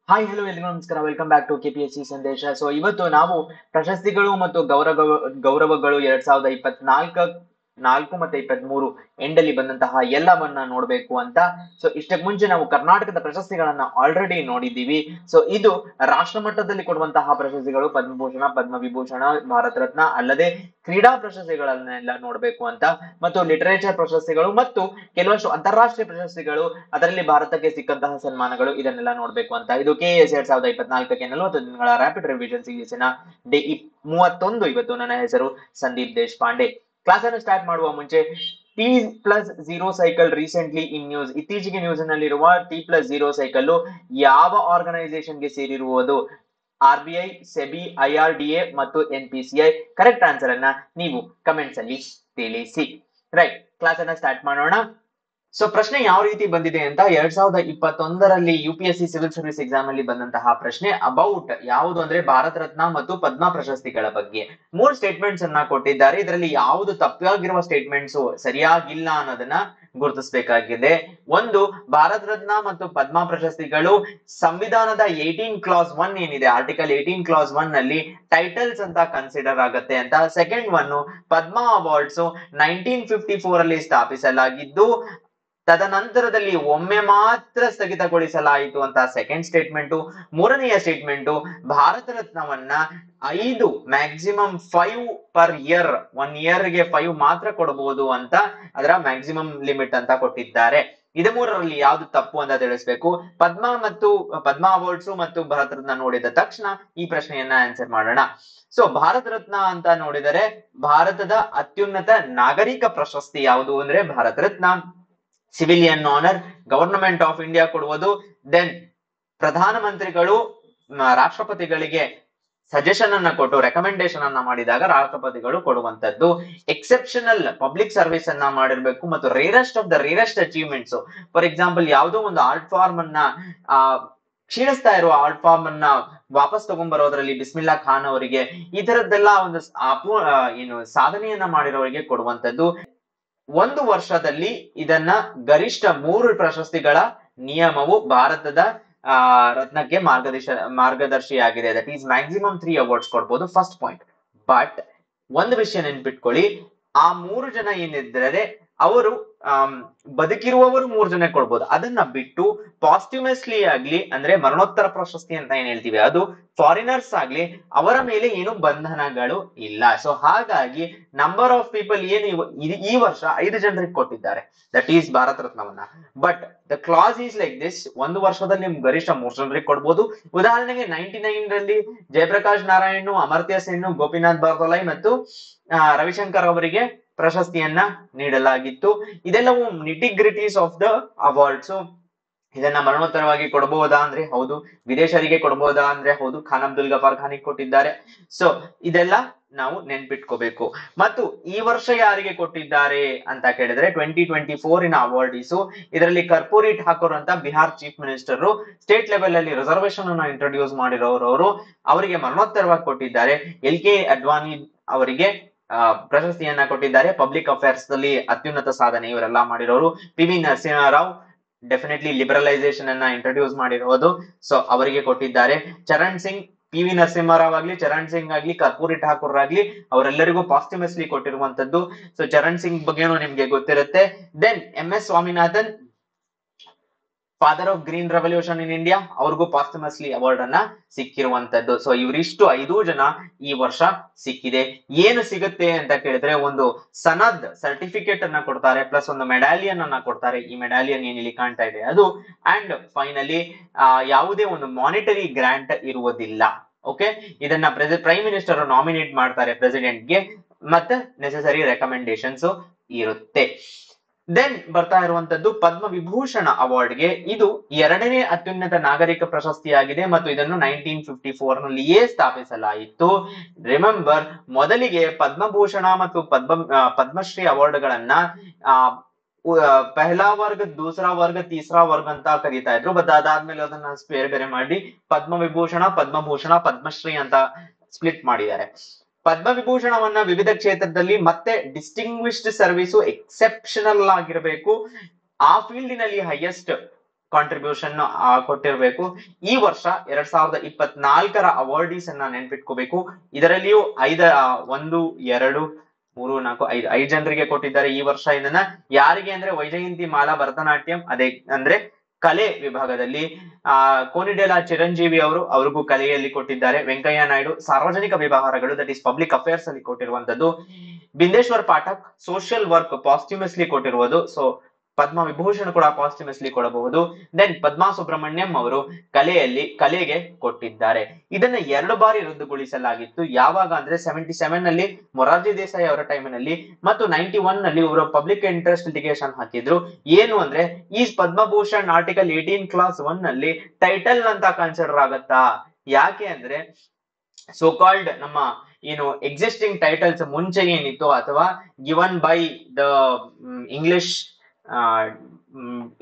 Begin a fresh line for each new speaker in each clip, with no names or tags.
Hi hello ಎಲ್ರಿಗೂ ನಮಸ್ಕಾರ. Welcome back to KPSC ಸಂದೇಶ. ಸೊ ಇವತ್ತು ನಾವು ಪ್ರಶಸ್ತಿಗಳು ಮತ್ತು ಗೌರವಗಳು 2024 ನಾಲ್ಕು ಮತ್ತೆ 23 ಎಂಡಲ್ಲಿ ಬಂದಂತಹ ಎಲ್ಲವನ್ನ ನೋಡ್ಬೇಕು ಅಂತ. ಸೊ ಇಷ್ಟಕ್ಕೆ ಮುಂಚೆ ನಾವು ಕರ್ನಾಟಕದ ಪ್ರಶಸ್ತಿಗಳನ್ನ ಆಲ್ರೆಡಿ ನೋಡಿದ್ದೀವಿ. ಸೊ ಇದು ರಾಷ್ಟ್ರ ಮಟ್ಟದಲ್ಲಿ ಕೊಡುವಂತಹ ಪ್ರಶಸ್ತಿಗಳು, ಪದ್ಮಭೂಷಣ, ಪದ್ಮವಿಭೂಷಣ, ಭಾರತ ರತ್ನ ಅಲ್ಲದೆ ಕ್ರೀಡಾ ಪ್ರಶಸ್ತಿಗಳನ್ನೆಲ್ಲ ನೋಡ್ಬೇಕು ಅಂತ, ಮತ್ತು ಲಿಟರೇಚರ್ ಪ್ರಶಸ್ತಿಗಳು ಮತ್ತು ಕೆಲವಷ್ಟು ಅಂತಾರಾಷ್ಟ್ರೀಯ ಪ್ರಶಸ್ತಿಗಳು, ಅದರಲ್ಲಿ ಭಾರತಕ್ಕೆ ಸಿಕ್ಕಂತಹ ಸನ್ಮಾನಗಳು, ಇದನ್ನೆಲ್ಲ ನೋಡ್ಬೇಕು ಅಂತ. ಇದು ಕೆಎಸ್ 2024ಕ್ಕೆ 40 ದಿನಗಳ ರ್ಯಾಪಿಡ್ ರಿವಿಷನ್ ಸೀರೀಸಿನ ಡೇ 31. ಇವತ್ತು ನನ್ನ ಹೆಸರು ಸಂದೀಪ್ ದೇಶಪಾಂಡೆ. ಕ್ಲಾಸ್ ಅನ್ನು ಸ್ಟಾರ್ಟ್ ಮಾಡುವ ಮುಂಚೆ T+0 cycle recently in news, ಇತ್ತೀಚೆಗೆ ನ್ಯೂಸ್ ನಲ್ಲಿರುವ T+0 ಸೈಕಲ್ ಯಾವ ಆರ್ಗನೈಸೇಷನ್ ಗೆ ಸೇರಿರುವುದು? RBI, ಸೆಬಿ, IRDA ಮತ್ತು NPCI. ಕರೆಕ್ಟ್ ಆನ್ಸರ್ ಅನ್ನ ನೀವು ಕಮೆಂಟ್ಸ್ ಅಲ್ಲಿ ತಿಳಿಸಿ. ರೈಟ್, ಕ್ಲಾಸ್ ಅನ್ನ ಸ್ಟಾರ್ಟ್ ಮಾಡೋಣ. ಸೊ ಪ್ರಶ್ನೆ ಯಾವ ರೀತಿ ಬಂದಿದೆ ಅಂತ, 2021ರಲ್ಲಿ UPSC ಸಿವಿಲ್ ಸರ್ವಿಸ್ ಎಕ್ಸಾಮ್ ಅಲ್ಲಿ ಬಂದಂತಹ ಪ್ರಶ್ನೆ ಅಬೌಟ್ ಯಾವುದು ಅಂದ್ರೆ ಭಾರತ ರತ್ನ ಮತ್ತು ಪದ್ಮ ಪ್ರಶಸ್ತಿಗಳ ಬಗ್ಗೆ. 3 ಸ್ಟೇಟ್ಮೆಂಟ್ಸ್ ಅನ್ನ ಕೊಟ್ಟಿದ್ದಾರೆ. ಇದರಲ್ಲಿ ಯಾವುದು ತಪ್ಪಾಗಿರುವ ಸ್ಟೇಟ್ಮೆಂಟ್ಸ್ ಸರಿಯಾಗಿಲ್ಲ ಅನ್ನೋದನ್ನ ಗುರುತಿಸಬೇಕಾಗಿದೆ. ಒಂದು, ಭಾರತ ರತ್ನ ಮತ್ತು ಪದ್ಮ ಪ್ರಶಸ್ತಿಗಳು ಸಂವಿಧಾನದ 18 ಕ್ಲಾಸ್ 1 ಏನಿದೆ, ಆರ್ಟಿಕಲ್ 18 ಕ್ಲಾಸ್ 1 ನಲ್ಲಿ ಟೈಟಲ್ಸ್ ಅಂತ ಕನ್ಸಿಡರ್ ಆಗುತ್ತೆ ಅಂತ. ಸೆಕೆಂಡ್ ಒನ್, ಪದ್ಮ ಅವಾರ್ಡ್ಸ್ 1954 ಅಲ್ಲಿ ಸ್ಥಾಪಿಸಲಾಗಿದ್ದು ತದನಂತರದಲ್ಲಿ ಒಮ್ಮೆ ಮಾತ್ರ ಸ್ಥಗಿತಗೊಳಿಸಲಾಯಿತು ಅಂತ ಸೆಕೆಂಡ್ ಸ್ಟೇಟ್ಮೆಂಟ್. ಮೂರನೆಯ ಸ್ಟೇಟ್ಮೆಂಟ್, ಭಾರತ ರತ್ನವನ್ನ 5, ಮ್ಯಾಕ್ಸಿಮಮ್ 5 ಪರ್ ಇಯರ್, 1 ಇಯರ್ಗೆ 5 ಮಾತ್ರ ಕೊಡಬಹುದು ಅಂತ ಅದರ ಮ್ಯಾಕ್ಸಿಮಮ್ ಲಿಮಿಟ್ ಅಂತ ಕೊಟ್ಟಿದ್ದಾರೆ. ಇದು ಮೂರರಲ್ಲಿ ಯಾವ್ದು ತಪ್ಪು ಅಂತ ತಿಳಿಸ್ಬೇಕು. ಪದ್ಮ ಅವಾರ್ಡ್ಸ್ ಮತ್ತು ಭಾರತ ರತ್ನ ನೋಡಿದ ತಕ್ಷಣ ಈ ಪ್ರಶ್ನೆಯನ್ನ ಆನ್ಸರ್ ಮಾಡೋಣ. ಸೊ ಭಾರತ ರತ್ನ ಅಂತ ನೋಡಿದರೆ ಭಾರತದ ಅತ್ಯುನ್ನತ ನಾಗರಿಕ ಪ್ರಶಸ್ತಿ ಯಾವುದು ಅಂದ್ರೆ Bharat Ratna. Civilian honour government of India ಕೊಡುವುದು. ದೆನ್ ಪ್ರಧಾನಮಂತ್ರಿಗಳು ರಾಷ್ಟ್ರಪತಿಗಳಿಗೆ ಸಜೆಷನ್ ಅನ್ನ ಕೊಟ್ಟು ರೆಕಮೆಂಡೇಶನ್ ಅನ್ನ ಮಾಡಿದಾಗ ರಾಷ್ಟ್ರಪತಿಗಳು ಕೊಡುವಂತದ್ದು. ಎಕ್ಸೆಪ್ಷನಲ್ ಪಬ್ಲಿಕ್ ಸರ್ವಿಸ್ ಅನ್ನ ಮಾಡಿರ್ಬೇಕು ಮತ್ತು rarest of the rarest achievements. For example, ಯಾವುದೋ ಒಂದು ಆರ್ಟ್ ಫಾರ್ಮ್ ಅನ್ನ ಕ್ಷೀಣಿಸ್ತಾ ಇರುವ ಆರ್ಟ್ ಫಾರ್ಮ್ ಅನ್ನ ವಾಪಸ್ ತಗೊಂಡ್ಬರೋದ್ರಲ್ಲಿ ಬಿಸ್ಮಿಲ್ಲಾ ಖಾನ್ ಅವರಿಗೆ, ಈ ತರದ್ದೆಲ್ಲ ಒಂದು ಏನು ಸಾಧನೆಯನ್ನ ಮಾಡಿರೋರಿಗೆ ಕೊಡುವಂತದ್ದು. ಒಂದು ವರ್ಷದಲ್ಲಿ ಇದನ್ನ ಗರಿಷ್ಠ 3 ಪ್ರಶಸ್ತಿಗಳ ನಿಯಮವು ಭಾರತದ ರತ್ನಕ್ಕೆ ಮಾರ್ಗದರ್ಶಿಯಾಗಿದೆ. ದಟ್ ಈಸ್ ಮ್ಯಾಕ್ಸಿಮಮ್ 3 ಅವಾರ್ಡ್ಸ್ ಕೊಡ್ಬೋದು. First point. ಬಟ್ ಒಂದು ವಿಷಯ ನೆನ್ಪಿಟ್ಕೊಳ್ಳಿ, ಆ 3 ಜನ ಏನಿದ್ದಾರೆ ಅವರು ಬದುಕಿರುವವರು 3 ಜನ ಕೊಡ್ಬೋದು. ಅದನ್ನ ಬಿಟ್ಟು ಪಾಸ್ಟ್ಯುಮಸ್ಲಿ ಆಗ್ಲಿ, ಅಂದ್ರೆ ಮರಣೋತ್ತರ ಪ್ರಶಸ್ತಿ ಅಂತ ಏನ್ ಹೇಳ್ತೀವಿ, ಅದು ಫಾರಿನರ್ಸ್ ಆಗ್ಲಿ ಅವರ ಮೇಲೆ ಏನು ಬಂಧನಗಳು ಇಲ್ಲ. ಸೊ ಹಾಗಾಗಿ ನಂಬರ್ ಆಫ್ ಪೀಪಲ್ ಏನು ಈ ವರ್ಷ 5 ಜನರಿಗೆ ಕೊಟ್ಟಿದ್ದಾರೆ, ದಟ್ ಈಸ್ ಭಾರತ ರತ್ನವನ್ನ. But the clause is like this, ಒಂದು ವರ್ಷದಲ್ಲಿ ನಿಮ್ಗೆ ಗರಿಷ್ಠ 3 ಜನರಿಗೆ ಕೊಡ್ಬೋದು. ಉದಾಹರಣೆಗೆ 99 ರಲ್ಲಿ ಜಯಪ್ರಕಾಶ್ ನಾರಾಯಣ್, ಅಮರ್ತ್ಯ ಸೆನ್, ಗೋಪಿನಾಥ್ ಬಾರ್ದೊಲೈ ಮತ್ತು ರವಿಶಂಕರ್ ಅವರಿಗೆ ಪ್ರಶಸ್ತಿಯನ್ನ ನೀಡಲಾಗಿತ್ತು. ಇದೆಲ್ಲವೂ ನಿಟಿಗ್ರಿಟೀಸ್ ಆಫ್ ದ ಅವಾರ್ಡ್ಸ್. ಇದನ್ನ ಮರಣೋತ್ತರವಾಗಿ ಕೊಡಬಹುದಾ ಅಂದ್ರೆ ಹೌದು, ವಿದೇಶರಿಗೆ ಕೊಡಬಹುದಾ ಅಂದ್ರೆ ಹೌದು, ಖಾನ್ ಅಬ್ದುಲ್ ಗಫಾರ್ ಖಾನಿಗೆ ಕೊಟ್ಟಿದ್ದಾರೆ. ಸೊ ಇದೆಲ್ಲ ನಾವು ನೆನ್ಪಿಟ್ಕೋಬೇಕು. ಮತ್ತು ಈ ವರ್ಷ ಯಾರಿಗೆ ಕೊಟ್ಟಿದ್ದಾರೆ ಅಂತ ಕೇಳಿದ್ರೆ 2024 ಅವಾರ್ಡೀಸು. ಇದರಲ್ಲಿ ಕರ್ಪೂರಿ ಠಾಕೂರ್ ಅಂತ Bihar chief minister, state level ಅಲ್ಲಿ ರಿಸರ್ವೇಶನ್ ಅನ್ನ ಇಂಟ್ರೊಡ್ಯೂಸ್ ಮಾಡಿರೋರು, ಅವರಿಗೆ ಮರಣೋತ್ತರವಾಗಿ ಕೊಟ್ಟಿದ್ದಾರೆ. LK ಅಡ್ವಾಣಿ ಅವರಿಗೆ ಪ್ರಶಸ್ತಿಯನ್ನ ಕೊಟ್ಟಿದ್ದಾರೆ. ಪಬ್ಲಿಕ್ ಅಫೇರ್ಸ್ ನಲ್ಲಿ ಅತ್ಯುನ್ನತ ಸಾಧನೆ ಇವರೆಲ್ಲ ಮಾಡಿರೋರು. PV ನರಸಿಂಹರಾವ್ ಡೆಫಿನೆಟ್ಲಿ ಲಿಬರಲೈಸೇಷನ್ ಅನ್ನ ಇಂಟ್ರೊಡ್ಯೂಸ್ ಮಾಡಿರೋದು, ಸೊ ಅವರಿಗೆ ಕೊಟ್ಟಿದ್ದಾರೆ. ಚರಣ್ ಸಿಂಗ್, PV ನರಸಿಂಹರಾವ್ ಆಗ್ಲಿ, ಚರಣ್ ಸಿಂಗ್ ಆಗ್ಲಿ, ಕರ್ಪೂರಿ ಠಾಕೂರ್ ಆಗ್ಲಿ, ಅವರೆಲ್ಲರಿಗೂ ಪಾಸ್ಟ್ಯುಮಸ್ಲಿ ಕೊಟ್ಟಿರುವಂತದ್ದು. ಸೊ ಚರಣ್ ಸಿಂಗ್ ಬಗ್ಗೆನೂ ನಿಮ್ಗೆ ಗೊತ್ತಿರುತ್ತೆ. Then MS Swaminathan, father of green revolution in India, ಅವ್ರಿಗೂ ಪಾಸ್ಟ್ಯುಮಸ್ಲಿ ಅವಾರ್ಡ್ ಅನ್ನ ಸಿಕ್ಕಿರುವಂತದ್ದು. ಸೊ ಇವರಿಷ್ಟು 5 ಜನ ಈ ವರ್ಷ ಸಿಕ್ಕಿದೆ. ಏನು ಸಿಗುತ್ತೆ ಅಂತ ಕೇಳಿದ್ರೆ ಒಂದು ಸನದ್ ಸರ್ಟಿಫಿಕೇಟ್ ಅನ್ನ ಕೊಡ್ತಾರೆ, ಪ್ಲಸ್ ಒಂದು ಮೆಡಾಲಿಯನ್ ಅನ್ನ ಕೊಡ್ತಾರೆ. ಈ ಮೆಡಾಲಿಯನ್ ಏನಿಲ್ಲಿ ಕಾಣ್ತಾ ಇದೆ ಅದು. ಅಂಡ್ ಫೈನಲಿ ಯಾವುದೇ ಒಂದು ಮಾನಿಟರಿ ಗ್ರಾಂಟ್ ಇರುವುದಿಲ್ಲ. ಓಕೆ, ಇದನ್ನ ಪ್ರೈಮ್ ಮಿನಿಸ್ಟರ್ ನಾಮಿನೇಟ್ ಮಾಡ್ತಾರೆ ಪ್ರೆಸಿಡೆಂಟ್ಗೆ, ಮತ್ತೆ ನೆಸೆಸರಿ ರೆಕಮೆಂಡೇಶನ್ಸ್ ಇರುತ್ತೆ. ದೆನ್ ಬರ್ತಾ ಇರುವಂತದ್ದು ಪದ್ಮ ವಿಭೂಷಣ ಅವಾರ್ಡ್ಗೆ. ಇದು 2ನೇ ಅತ್ಯುನ್ನತ ನಾಗರಿಕ ಪ್ರಶಸ್ತಿಯಾಗಿದೆ ಮತ್ತು ಇದನ್ನು 1954 ನಲ್ಲಿಯೇ ಸ್ಥಾಪಿಸಲಾಯಿತು. ರಿಮೆಂಬರ್, ಮೊದಲಿಗೆ ಪದ್ಮಭೂಷಣ ಮತ್ತು ಪದ್ಮಶ್ರೀ ಅವಾರ್ಡ್ ಗಳನ್ನ ಪಹಲಾ ವರ್ಗ, ದೂಸರಾ ವರ್ಗ, ತೀಸರಾ ವರ್ಗ ಅಂತ ಕರೀತಾ ಇದ್ರು. ಬಟ್ ಅದಾದ್ಮೇಲೆ ಅದನ್ನ ಬೇರೆ ಬೇರೆ ಮಾಡಿ ಪದ್ಮವಿಭೂಷಣ, ಪದ್ಮಭೂಷಣ, ಪದ್ಮಶ್ರೀ ಅಂತ ಸ್ಪ್ಲಿಟ್ ಮಾಡಿದ್ದಾರೆ. ಪದ್ಮವಿಭೂಷಣವನ್ನ ವಿವಿಧ ಕ್ಷೇತ್ರದಲ್ಲಿ ಮತ್ತೆ ಡಿಸ್ಟಿಂಗ್ವಿಶ್ಡ್ ಸರ್ವಿಸು ಎಕ್ಸೆಪ್ಷನಲ್ ಆಗಿರಬೇಕು, ಆ ಫೀಲ್ಡಿನಲ್ಲಿ ಹೈಯೆಸ್ಟ್ ಕಾಂಟ್ರಿಬ್ಯೂಷನ್ ಕೊಟ್ಟಿರ್ಬೇಕು. ಈ ವರ್ಷ 2024ರ ಅವಾರ್ಡೀಸ್ ಅನ್ನ ನೆನ್ಪಿಟ್ಕೋಬೇಕು. ಇದರಲ್ಲಿಯೂ 5 ಜನರಿಗೆ ಕೊಟ್ಟಿದ್ದಾರೆ ಈ ವರ್ಷ. ಇದನ್ನ ಯಾರಿಗೆ ಅಂದ್ರೆ ವೈಜಯಂತಿ ಮಾಲಾ ಭರತನಾಟ್ಯಂ, ಅದೇ ಅಂದ್ರೆ ಕಲೆ ವಿಭಾಗದಲ್ಲಿ ಕೋನಿಡೆಲಾ ಚಿರಂಜೀವಿ ಅವ್ರಿಗೂ ಕಲೆಯಲ್ಲಿ ಕೊಟ್ಟಿದ್ದಾರೆ. ವೆಂಕಯ್ಯ ನಾಯ್ಡು ಸಾರ್ವಜನಿಕ ವ್ಯವಹಾರಗಳು ದಟ್ ಈಸ್ ಪಬ್ಲಿಕ್ ಅಫೇರ್ಸ್ ಅಲ್ಲಿ ಕೊಟ್ಟಿರುವಂತದ್ದು. ಬಿಂದೇಶ್ವರ್ Pathak social work ಪಾಸ್ಟ್ಯೂಮಸ್ಲಿ ಕೊಟ್ಟಿರುವುದು, so Padma Vibhushan ಕೂಡ ಪಾಸ್ಟ್ಯೂಮಸ್ಲಿ ಕೊಡಬಹುದು. ದೆನ್ ಪದ್ಮಾ ಸುಬ್ರಹ್ಮಣ್ಯಂ ಅವರು ಕಲೆಗೆ ಕೊಟ್ಟಿದ್ದಾರೆ. ಇದನ್ನ 2 ಬಾರಿ ರದ್ದುಗೊಳಿಸಲಾಗಿತ್ತು. ಯಾವಾಗ ಅಂದ್ರೆ 77 ನಲ್ಲಿ ಮೊರಾರ್ಜಿ ದೇಸಾಯಿ ಅವರ ಟೈಮಿನಲ್ಲಿ ಮತ್ತು 91 ನಲ್ಲಿ ಇವರು ಪಬ್ಲಿಕ್ ಇಂಟ್ರೆಸ್ಟ್ ಲಿಟಿಗೇಷನ್ ಹಾಕಿದ್ರು. ಏನು ಅಂದ್ರೆ ಈ ಪದ್ಮಭೂಷಣ್ ಆರ್ಟಿಕಲ್ 18 ಕ್ಲಾಸ್ 1 ನಲ್ಲಿ ಟೈಟಲ್ ಅಂತ ಕನ್ಸಿಡರ್ ಆಗತ್ತಾ? ಯಾಕೆ ಅಂದ್ರೆ ಸೋ ಕಾಲ್ಡ್ ನಮ್ಮ ಏನು ಎಕ್ಸಿಸ್ಟಿಂಗ್ ಟೈಟಲ್ಸ್ ಮುಂಚೆ ಏನಿತ್ತು ಅಥವಾ given by the English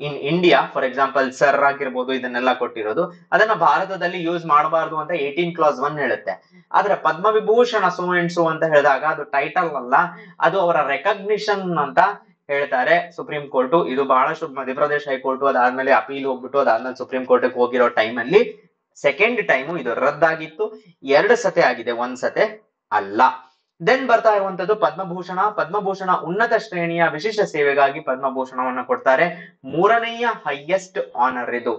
in India, for example sir ಆಗಿರ್ಬೋದು, ಇದನ್ನೆಲ್ಲ ಕೊಟ್ಟಿರೋದು ಅದನ್ನ ಭಾರತದಲ್ಲಿ ಯೂಸ್ ಮಾಡಬಾರ್ದು ಅಂತ 18 ಕ್ಲಾಸ್ 1 ಹೇಳುತ್ತೆ. ಆದ್ರೆ ಪದ್ಮವಿಭೂಷಣ ಸೋ ಅಂಡ್ ಸೋ ಅಂತ ಹೇಳಿದಾಗ ಅದು ಟೈಟಲ್ ಅಲ್ಲ, ಅದು ಅವರ ರೆಕಗ್ನಿಷನ್ ಅಂತ ಹೇಳ್ತಾರೆ ಸುಪ್ರೀಂ ಕೋರ್ಟ್. ಇದು ಬಹಳಷ್ಟು ಮಧ್ಯಪ್ರದೇಶ ಹೈಕೋರ್ಟ್ ಅದಾದ್ಮೇಲೆ ಅಪೀಲ್ ಹೋಗ್ಬಿಟ್ಟು ಅದಾದ್ಮೇಲೆ ಸುಪ್ರೀಂ ಕೋರ್ಟ್ ಹೋಗಿರೋ ಟೈಮ್ ಅಲ್ಲಿ ಸೆಕೆಂಡ್ ಟೈಮು ಇದು ರದ್ದಾಗಿತ್ತು. 2 ಸತೆ ಆಗಿದೆ, 1 ಸತೆ ಅಲ್ಲ. ದೆನ್ ಬರ್ತಾ ಇರುವಂತದ್ದು ಪದ್ಮಭೂಷಣ ಉನ್ನತ ಶ್ರೇಣಿಯ ವಿಶಿಷ್ಟ ಸೇವೆಗಾಗಿ ಪದ್ಮಭೂಷಣವನ್ನ ಕೊಡ್ತಾರೆ. 3ನೇಯ ಹೈಯೆಸ್ಟ್ ಆನರ್ ಇದು.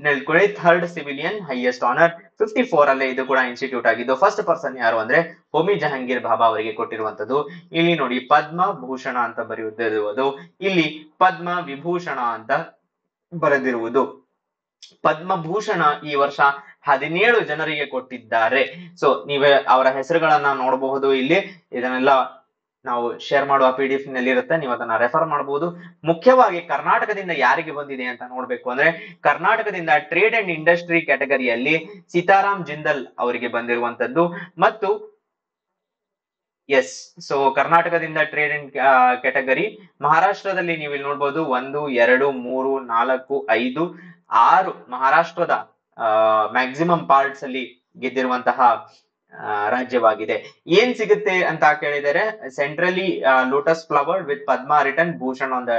ನೆನ್ಕೊಳ್ಳಿ, ಥರ್ಡ್ ಸಿವಿಲಿಯನ್ ಹೈಯೆಸ್ಟ್ ಆನರ್. 54 ಅಲ್ಲೇ ಇದು ಕೂಡ ಇನ್ಸ್ಟಿಟ್ಯೂಟ್ ಆಗಿದ್ದು. ಫಸ್ಟ್ ಪರ್ಸನ್ ಯಾರು ಅಂದ್ರೆ ಹೋಮಿ ಜಹಂಗೀರ್ ಬಾಬಾ ಅವರಿಗೆ ಕೊಟ್ಟಿರುವಂತದ್ದು. ಇಲ್ಲಿ ನೋಡಿ ಪದ್ಮಭೂಷಣ ಅಂತ ಬರೆಯುತ್ತಿರುವುದು, ಇಲ್ಲಿ ಪದ್ಮ ವಿಭೂಷಣ ಅಂತ ಬರೆದಿರುವುದು. ಪದ್ಮಭೂಷಣ ಈ ವರ್ಷ 17 ಜನರಿಗೆ ಕೊಟ್ಟಿದ್ದಾರೆ. ಸೊ ನೀವೇ ಅವರ ಹೆಸರುಗಳನ್ನ ನೋಡಬಹುದು. ಇಲ್ಲಿ ಇದನ್ನೆಲ್ಲ ನಾವು ಶೇರ್ ಮಾಡುವ PDF ನಲ್ಲಿ ಇರುತ್ತೆ, ನೀವು ಅದನ್ನ ರೆಫರ್ ಮಾಡಬಹುದು. ಮುಖ್ಯವಾಗಿ ಕರ್ನಾಟಕದಿಂದ ಯಾರಿಗೆ ಬಂದಿದೆ ಅಂತ ನೋಡ್ಬೇಕು ಅಂದ್ರೆ ಕರ್ನಾಟಕದಿಂದ ಟ್ರೇಡ್ ಅಂಡ್ ಇಂಡಸ್ಟ್ರಿ ಕ್ಯಾಟಗರಿಯಲ್ಲಿ ಸೀತಾರಾಮ್ ಜಿಂದಲ್ ಅವರಿಗೆ ಬಂದಿರುವಂತದ್ದು. ಮತ್ತು ಎಸ್, ಸೊ ಕರ್ನಾಟಕದಿಂದ ಟ್ರೇಡ್ ಅಂಡ್ ಕ್ಯಾಟಗರಿ. ಮಹಾರಾಷ್ಟ್ರದಲ್ಲಿ ನೀವು ಇಲ್ಲಿ ನೋಡ್ಬೋದು 1 2 3 4 5 6 ಮಹಾರಾಷ್ಟ್ರದ ಮ್ಯಾಕ್ಸಿಮಮ್ ಪಾರ್ಟ್ಸ್ ಅಲ್ಲಿ ಗೆದ್ದಿರುವಂತಹ ರಾಜ್ಯವಾಗಿದೆ. ಏನ್ ಸಿಗುತ್ತೆ ಅಂತ ಕೇಳಿದರೆ centrally lotus flower with Padma written Bhushan on the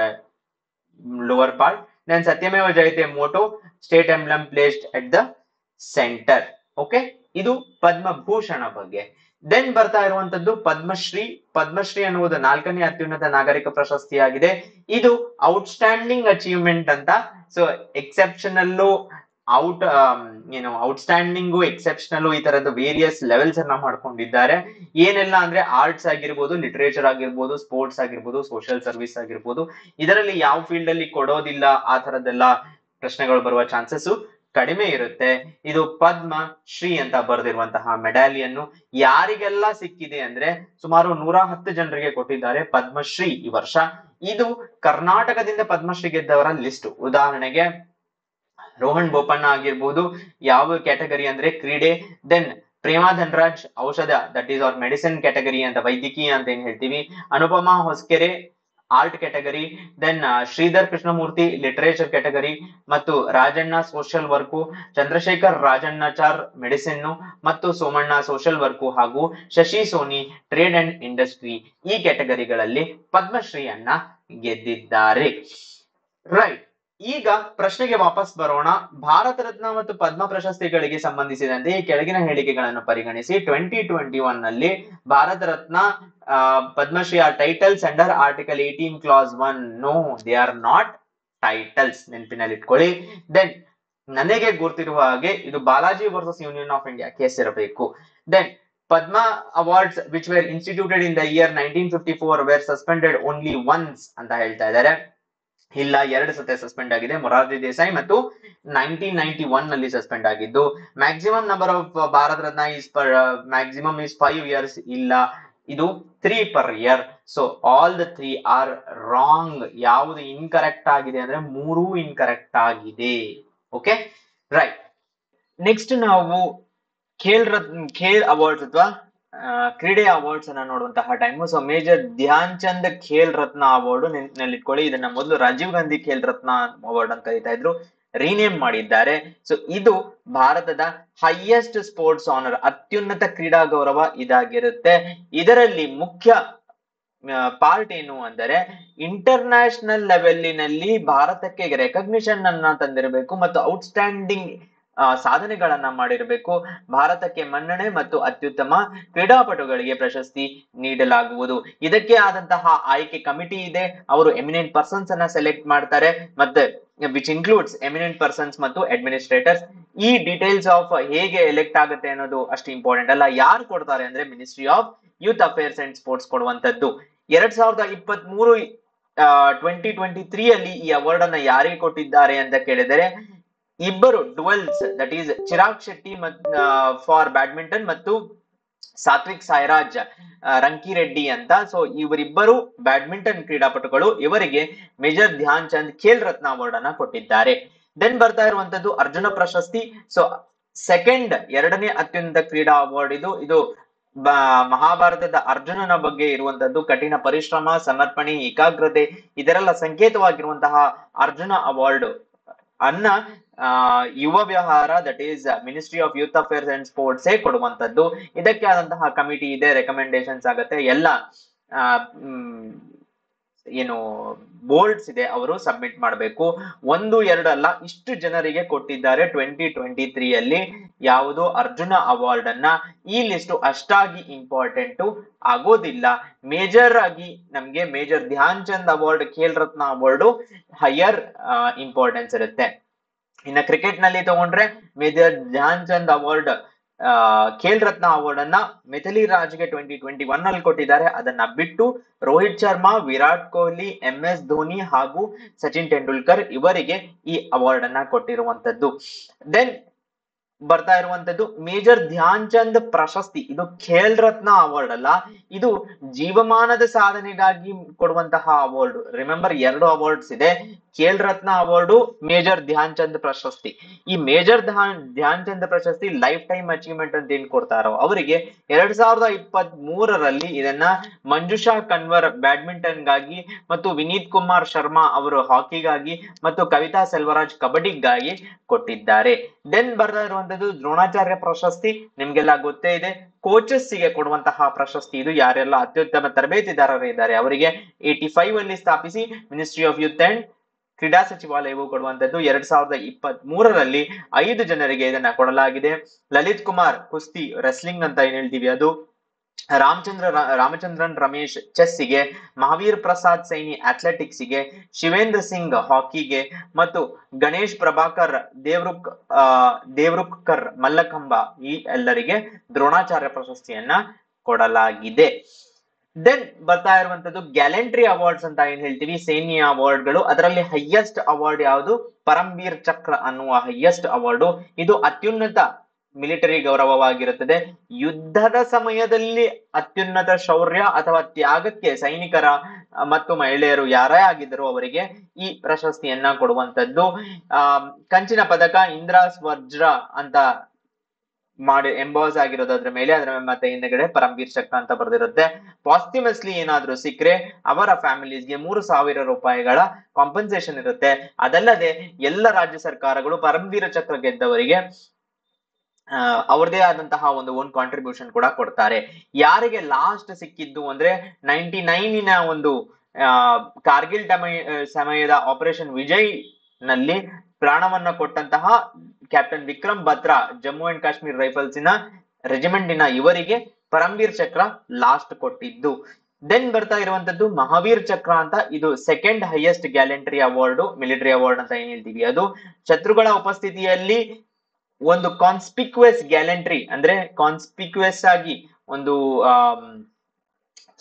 lower part. Then Satyameva Jayate motto state emblem placed at the centre. Okay, ಇದು ಪದ್ಮಭೂಷಣ ಬಗ್ಗೆ. ದೆನ್ ಬರ್ತಾ ಇರುವಂತದ್ದು ಪದ್ಮಶ್ರೀ ಅನ್ನುವುದು 4ನೇ ಅತ್ಯುನ್ನತ ನಾಗರಿಕ ಪ್ರಶಸ್ತಿಯಾಗಿದೆ. ಇದು ಔಟ್ಸ್ಟ್ಯಾಂಡಿಂಗ್ ಅಚೀವ್ಮೆಂಟ್ ಅಂತ. ಸೊ ಎಕ್ಸೆಪ್ಷನಲ್ ಔಟ್ಸ್ಟ್ಯಾಂಡಿಂಗು, ಎಕ್ಸೆಪ್ಷನಲ್, ಈ ತರದ್ದು ವೇರಿಯಸ್ ಲೆವೆಲ್ಸ್ ಅನ್ನ ಮಾಡ್ಕೊಂಡಿದ್ದಾರೆ. ಏನೆಲ್ಲ ಅಂದ್ರೆ ಆರ್ಟ್ಸ್ ಆಗಿರ್ಬೋದು, ಲಿಟರೇಚರ್ ಆಗಿರ್ಬೋದು, ಸ್ಪೋರ್ಟ್ಸ್ ಆಗಿರ್ಬೋದು, ಸೋಷಿಯಲ್ ಸರ್ವಿಸ್ ಆಗಿರ್ಬೋದು. ಇದರಲ್ಲಿ ಯಾವ ಫೀಲ್ಡ್ ಅಲ್ಲಿ ಕೊಡೋದಿಲ್ಲ ಆ ತರದ್ದೆಲ್ಲ ಪ್ರಶ್ನೆಗಳು ಬರುವ ಚಾನ್ಸಸ್ ಕಡಿಮೆ ಇರುತ್ತೆ. ಇದು ಪದ್ಮ ಶ್ರೀ ಅಂತ ಬರೆದಿರುವಂತಹ ಮೆಡಾಲಿಯನ್ನು ಯಾರಿಗೆಲ್ಲ ಸಿಕ್ಕಿದೆ ಅಂದ್ರೆ ಸುಮಾರು 110 ಜನರಿಗೆ ಕೊಟ್ಟಿದ್ದಾರೆ ಪದ್ಮಶ್ರೀ ಈ ವರ್ಷ. ಇದು ಕರ್ನಾಟಕದಿಂದ ಪದ್ಮಶ್ರೀ ಗೆದ್ದವರ ಲಿಸ್ಟ್. ಉದಾಹರಣೆಗೆ ರೋಹನ್ ಬೋಪಣ್ಣ ಆಗಿರ್ಬೋದು, ಯಾವ ಕ್ಯಾಟಗರಿ ಅಂದ್ರೆ ಕ್ರೀಡೆ. ದೆನ್ ಪ್ರೇಮಾ ಧನ್ರಾಜ್ ಔಷಧ, that is our medicine category ಅಂತ, ವೈದ್ಯಕೀಯ ಅಂತ ಏನ್ ಹೇಳ್ತೀವಿ. Anupama Hosakere art category. Then Sridhar Krishnamurthy literature category, ಮತ್ತು Rajanna social work, Chandrashekhar Rajannachar medicine, ಮತ್ತು ಸೋಮಣ್ಣ ಸೋಷಿಯಲ್ ವರ್ಕು, ಹಾಗೂ Shashi Soni trade and industry ಈ ಕ್ಯಾಟಗರಿಗಳಲ್ಲಿ ಪದ್ಮಶ್ರೀಯನ್ನ ಗೆದ್ದಿದ್ದಾರೆ. ರೈಟ್, ಈಗ ಪ್ರಶ್ನೆಗೆ ವಾಪಸ್ ಬರೋಣ. ಭಾರತ ರತ್ನ ಮತ್ತು ಪದ್ಮ ಪ್ರಶಸ್ತಿಗಳಿಗೆ ಸಂಬಂಧಿಸಿದಂತೆ ಈ ಕೆಳಗಿನ ಹೇಳಿಕೆಗಳನ್ನು ಪರಿಗಣಿಸಿ. 2021 ನಲ್ಲಿ Bharat Ratna Padma Shri are titles under article 18 clause 1. No, they are not titles, ನೆನಪಿನಲ್ಲಿ ಇಟ್ಕೊಳ್ಳಿ. ದೆನ್ ನನಗೆ ಗೊತ್ತಿರುವ ಹಾಗೆ ಇದು Balaji versus Union of India case ಇರಬೇಕು. Then Padma awards which were instituted in the year 1954 were suspended only once ಅಂತ ಹೇಳ್ತಾ ಇದ್ದಾರೆ. ಇಲ್ಲ, 2 ಸತೆ ಸಸ್ಪೆಂಡ್ ಆಗಿದೆ. ಮೊರಾರ್ಜಿ ದೇಸಾಯಿ ಮತ್ತು 1991 ನಲ್ಲಿ ಸಸ್ಪೆಂಡ್ ಆಗಿದ್ದು. Maximum number of Bharat Ratna maximum is 5 years. ಇಲ್ಲ, ಇದು 3 per year. So all the 3 are wrong. ಯಾವುದು ಇನ್ಕರೆಕ್ಟ್ ಆಗಿದೆ ಅಂದ್ರೆ 3 ಇನ್ಕರೆಕ್ಟ್ ಆಗಿದೆ. Okay, right. ನೆಕ್ಸ್ಟ್ ನಾವು ಖೇಲ್ ಅವಾರ್ಡ್ಸ್ ಅಥವಾ ಕ್ರೀಡೆ ಅವಾರ್ಡ್ಸ್ ಅನ್ನ ನೋಡುವಂತಹ time. So major Dhyan Chand Khel Ratna award ನೆನಪಿನಲ್ಲಿ ಇಟ್ಕೊಳ್ಳಿ. ಇದನ್ನ ಮೊದಲು ರಾಜೀವ್ ಗಾಂಧಿ ಖೇಲ್ ರತ್ನ ಅವಾರ್ಡ್ ಅಂತ ಕರೀತಾ ಇದ್ರು, ರೀನೇಮ್ ಮಾಡಿದ್ದಾರೆ. ಸೊ ಇದು ಭಾರತದ ಹೈಯೆಸ್ಟ್ ಸ್ಪೋರ್ಟ್ಸ್ ಆನರ್, ಅತ್ಯುನ್ನತ ಕ್ರೀಡಾ ಗೌರವ ಇದಾಗಿರುತ್ತೆ. ಇದರಲ್ಲಿ ಮುಖ್ಯ ಪಾರ್ಟ್ ಏನು ಅಂದರೆ ಇಂಟರ್ನ್ಯಾಷನಲ್ ಲೆವೆಲ್ಲಿನಲ್ಲಿ ಭಾರತಕ್ಕೆ ರೆಕಗ್ನಿಷನ್ ಅನ್ನ ತಂದಿರಬೇಕು ಮತ್ತು ಔಟ್ಸ್ಟ್ಯಾಂಡಿಂಗ್ ಸಾಧನೆಗಳನ್ನ ಮಾಡಿರಬೇಕು. ಭಾರತಕ್ಕೆ ಮನ್ನಣೆ ಮತ್ತು ಅತ್ಯುತ್ತಮ ಕ್ರೀಡಾಪಟುಗಳಿಗೆ ಪ್ರಶಸ್ತಿ ನೀಡಲಾಗುವುದು. ಇದಕ್ಕೆ ಆದಂತಹ ಆಯ್ಕೆ ಕಮಿಟಿ ಇದೆ. ಅವರು ಎಮಿನೆಂಟ್ ಪರ್ಸನ್ಸ್ ಅನ್ನ ಸೆಲೆಕ್ಟ್ ಮಾಡ್ತಾರೆ, ಮತ್ತೆ ವಿಚ್ ಇನ್ಕ್ಲೂಡ್ಸ್ ಎಮಿನೆಂಟ್ ಪರ್ಸನ್ಸ್ ಮತ್ತು ಅಡ್ಮಿನಿಸ್ಟ್ರೇಟರ್ಸ್. ಈ ಡೀಟೇಲ್ಸ್ ಆಫ್ ಹೇಗೆ ಎಲೆಕ್ಟ್ ಆಗುತ್ತೆ ಅನ್ನೋದು ಅಷ್ಟು ಇಂಪಾರ್ಟೆಂಟ್ ಅಲ್ಲ. ಯಾರು ಕೊಡ್ತಾರೆ ಅಂದ್ರೆ ministry of youth affairs and sports ಕೊಡುವಂತದ್ದು. 2023 2023 ಅಲ್ಲಿ ಈ ಅವಾರ್ಡ್ ಅನ್ನ ಯಾರಿಗೆ ಕೊಟ್ಟಿದ್ದಾರೆ ಅಂತ ಕೇಳಿದರೆ ಇಬ್ಬರು duels, that is Chirag Shetty for badminton ಮತ್ತು ಸಾತ್ವಿಕ್ ಸಾಯಿರಾಜ್ ರಂಕಿರೆಡ್ಡಿ ಅಂತ. ಸೊ ಇವರಿಬ್ಬರು ಬ್ಯಾಡ್ಮಿಂಟನ್ ಕ್ರೀಡಾಪಟುಗಳು. ಇವರಿಗೆ ಮೇಜರ್ ಧ್ಯಾನ್ ಚಂದ್ ಖೇಲ್ ರತ್ನ ಅವಾರ್ಡ್ ಅನ್ನ ಕೊಟ್ಟಿದ್ದಾರೆ. ದೆನ್ ಬರ್ತಾ ಇರುವಂತದ್ದು ಅರ್ಜುನ ಪ್ರಶಸ್ತಿ. ಸೊ ಎರಡನೇ ಅತ್ಯುನ್ನತ ಕ್ರೀಡಾ ಅವಾರ್ಡ್ ಇದು ಮಹಾಭಾರತದ ಅರ್ಜುನನ ಬಗ್ಗೆ ಇರುವಂತದ್ದು. ಕಠಿಣ ಪರಿಶ್ರಮ, ಸಮರ್ಪಣೆ, ಏಕಾಗ್ರತೆ ಇದರೆಲ್ಲ ಸಂಕೇತವಾಗಿರುವಂತಹ ಅರ್ಜುನ ಅವಾರ್ಡ್ ಅನ್ನ ಯುವ ವ್ಯವಹಾರ, that is ministry of youth affairs and sports ಕೊಡುವಂತದ್ದು. ಇದಕ್ಕೆ ಆದಂತಹ ಕಮಿಟಿ ಇದೆ, ರೆಕಮೆಂಡೇಶನ್ಸ್ ಆಗತ್ತೆ, ಎಲ್ಲ ಏನು ಬೋರ್ಡ್ಸ್ ಇದೆ ಅವರು ಸಬ್ಮಿಟ್ ಮಾಡಬೇಕು. 1-2 ಅಲ್ಲ, ಇಷ್ಟು ಜನರಿಗೆ ಕೊಟ್ಟಿದ್ದಾರೆ 2023 ಅಲ್ಲಿ ಯಾವುದು ಅರ್ಜುನ ಅವಾರ್ಡ್ ಅನ್ನ. ಈ ಲಿಸ್ಟ್ ಅಷ್ಟಾಗಿ ಇಂಪಾರ್ಟೆಂಟ್ ಆಗೋದಿಲ್ಲ. ಮೇಜರ್ ಆಗಿ ನಮ್ಗೆ major Dhyan Chand award, Khel Ratna award higher importance ಇರುತ್ತೆ. ಇನ್ನು ಕ್ರಿಕೆಟ್ ನಲ್ಲಿ ತಗೊಂಡ್ರೆ major Dhyan Chand award, Khel Ratna award ಅನ್ನ ಮಿಥಿಲಿ ರಾಜ್ಗೆ 2021 ಅಲ್ಲಿ ಕೊಟ್ಟಿದ್ದಾರೆ. ಅದನ್ನ ಬಿಟ್ಟು ರೋಹಿತ್ ಶರ್ಮಾ, ವಿರಾಟ್ ಕೊಹ್ಲಿ, MS ಧೋನಿ ಹಾಗೂ ಸಚಿನ್ ತೆಂಡೂಲ್ಕರ್ ಇವರಿಗೆ ಈ ಅವಾರ್ಡ್ ಅನ್ನ ಕೊಟ್ಟಿರುವಂತದ್ದು. ದೆನ್ ಬರ್ತಾ ಇರುವಂತದ್ದು ಮೇಜರ್ ಧ್ಯಾನ್ ಚಂದ್ ಪ್ರಶಸ್ತಿ. ಇದು ಖೇಲ್ ರತ್ನ ಅವಾರ್ಡ್ ಅಲ್ಲ, ಇದು ಜೀವಮಾನದ ಸಾಧನೆಗಾಗಿ ಕೊಡುವಂತಹ ಅವಾರ್ಡ್. ರಿಮೆಂಬರ್, 2 ಅವಾರ್ಡ್ಸ್ ಇದೆ, ಖೇಲ್ ರತ್ನ ಅವಾರ್ಡು, ಮೇಜರ್ ಧ್ಯಾನ್ ಚಂದ್ ಪ್ರಶಸ್ತಿ. ಈ ಮೇಜರ್ ಧ್ಯಾನ್ ಚಂದ್ ಪ್ರಶಸ್ತಿ ಲೈಫ್ ಟೈಮ್ ಅಚೀವ್ಮೆಂಟ್ ಅಂತ ಏನ್ ಕೊಡ್ತಾರೋ ಅವರಿಗೆ 2023ರಲ್ಲಿ ಇದನ್ನ ಮಂಜುಷಾ ಕನ್ವರ್ ಬ್ಯಾಡ್ಮಿಂಟನ್ ಗಾಗಿ ಮತ್ತು ವಿನೀತ್ ಕುಮಾರ್ ಶರ್ಮಾ ಅವರು ಹಾಕಿಗಾಗಿ ಮತ್ತು ಕವಿತಾ ಸೆಲ್ವರಾಜ್ ಕಬಡ್ಡಿಗಾಗಿ ಕೊಟ್ಟಿದ್ದಾರೆ. ದೆನ್ ಬರ್ತಾ ಇರುವಂತದ್ದು ದ್ರೋಣಾಚಾರ್ಯ ಪ್ರಶಸ್ತಿ. ನಿಮ್ಗೆಲ್ಲ ಗೊತ್ತೇ ಇದೆ, ಕೋಚಸ್ ಗೆ ಕೊಡುವಂತಹ ಪ್ರಶಸ್ತಿ. ಇದು ಯಾರೆಲ್ಲ ಅತ್ಯುತ್ತಮ ತರಬೇತಿದಾರರು ಇದ್ದಾರೆ ಅವರಿಗೆ 85 ಅಲ್ಲಿ ಸ್ಥಾಪಿಸಿ ಮಿನಿಸ್ಟ್ರಿ ಆಫ್ ಯೂತ್ ಅಂಡ್ ಕ್ರೀಡಾ ಸಚಿವಾಲಯವು ಕೊಡುವಂತದ್ದು. 2023ರಲ್ಲಿ 5 ಜನರಿಗೆ ಇದನ್ನ ಕೊಡಲಾಗಿದೆ. ಲಲಿತ್ ಕುಮಾರ್ ಕುಸ್ತಿ, ರೆಸ್ಲಿಂಗ್ ಅಂತ ಏನ್ ಹೇಳ್ತೀವಿ ಅದು, ರಾಮಚಂದ್ರನ್ ರಮೇಶ್ ಚೆಸ್ಸಿಗೆ, ಮಹಾವೀರ್ ಪ್ರಸಾದ್ ಸೈನಿ ಅಥ್ಲೆಟಿಕ್ಸ್ಗೆ, ಶಿವೇಂದ್ರ ಸಿಂಗ್ ಹಾಕಿಗೆ ಮತ್ತು ಗಣೇಶ್ ಪ್ರಭಾಕರ್ ದೇವ್ರುಕ್ಕರ್ ಮಲ್ಲಖಂಬ ಈ ಎಲ್ಲರಿಗೆ ದ್ರೋಣಾಚಾರ್ಯ ಪ್ರಶಸ್ತಿಯನ್ನ ಕೊಡಲಾಗಿದೆ. ದೆನ್ ಬರ್ತಾ ಇರುವಂತದ್ದು ಗ್ಯಾಲೆಂಟ್ರಿ ಅವಾರ್ಡ್ಸ್ ಅಂತ ಏನ್ ಹೇಳ್ತೀವಿ, ಸೈನ್ಯ ಅವಾರ್ಡ್ಗಳು. ಅದರಲ್ಲಿ ಹೈಯೆಸ್ಟ್ ಅವಾರ್ಡ್ ಯಾವುದು? ಪರಮ್ವೀರ್ ಚಕ್ರ ಅನ್ನುವ ಹೈಯೆಸ್ಟ್ ಅವಾರ್ಡು. ಇದು ಅತ್ಯುನ್ನತ ಮಿಲಿಟರಿ ಗೌರವವಾಗಿರುತ್ತದೆ. ಯುದ್ಧದ ಸಮಯದಲ್ಲಿ ಅತ್ಯುನ್ನತ ಶೌರ್ಯ ಅಥವಾ ತ್ಯಾಗಕ್ಕೆ ಸೈನಿಕರ ಮತ್ತು ಮಹಿಳೆಯರು ಯಾರೇ ಆಗಿದ್ದರೂ ಅವರಿಗೆ ಈ ಪ್ರಶಸ್ತಿಯನ್ನ ಕೊಡುವಂತದ್ದು. ಕಂಚಿನ ಪದಕ ಇಂದ್ರಾಸ್ ವಜ್ರ ಅಂತ ಮಾಡಿ ಎಂಬಾಸ್ ಆಗಿರೋದು ಅದ್ರ ಮೇಲೆ, ಅದರ ಮತ್ತೆ ಹಿಂದೆಗಡೆ ಪರಮ್ವೀರ್ ಚಕ್ರ ಅಂತ ಬರ್ದಿರುತ್ತೆ. ಪಾಸ್ಟ್ಯುಮಸ್ಲಿ ಏನಾದ್ರೂ ಸಿಕ್ಕರೆ ಅವರ ಫ್ಯಾಮಿಲೀಸ್ಗೆ 3,000 ರೂಪಾಯಿಗಳ ಕಾಂಪನ್ಸೇಷನ್ ಇರುತ್ತೆ. ಅದಲ್ಲದೆ ಎಲ್ಲ ರಾಜ್ಯ ಸರ್ಕಾರಗಳು ಪರಮ್ವೀರ ಚಕ್ರ ಗೆದ್ದವರಿಗೆ ಅವ್ರದೇ ಆದಂತಹ ಒಂದು ಓನ್ ಕಾಂಟ್ರಿಬ್ಯೂಷನ್ ಕೂಡ ಕೊಡ್ತಾರೆ. ಯಾರಿಗೆ ಲಾಸ್ಟ್ ಸಿಕ್ಕಿದ್ದು ಅಂದ್ರೆ 99ನ ಒಂದು ಕಾರ್ಗಿಲ್ ಸಮಯದ ಆಪರೇಷನ್ ವಿಜಯ್ ನಲ್ಲಿ ಪ್ರಾಣವನ್ನ ಕೊಟ್ಟಂತಹ ಕ್ಯಾಪ್ಟನ್ ವಿಕ್ರಮ್ ಬತ್ರಾ, ಜಮ್ಮು ಅಂಡ್ ಕಾಶ್ಮೀರ್ ರೈಫಲ್ಸಿನ ರೆಜಿಮೆಂಟಿನ ಇವರಿಗೆ ಪರಮ್ವೀರ್ ಚಕ್ರ ಲಾಸ್ಟ್ ಕೊಟ್ಟಿದ್ದು. ದೆನ್ ಬರ್ತಾ ಇರುವಂತದ್ದು ಮಹಾವೀರ್ ಚಕ್ರ ಅಂತ. ಇದು second highest gallantry award, military award ಅಂತ ಏನ್ ಹೇಳ್ತೀವಿ ಅದು. ಶತ್ರುಗಳ ಉಪಸ್ಥಿತಿಯಲ್ಲಿ ಒಂದು ಕಾನ್ಸ್ಪಿಕ್ಯುಯಸ್ ಗ್ಯಾಲೆಂಟ್ರಿ ಅಂದ್ರೆ ಕಾನ್ಸ್ಪಿಕ್ಯುಯಸ್ ಆಗಿ ಒಂದು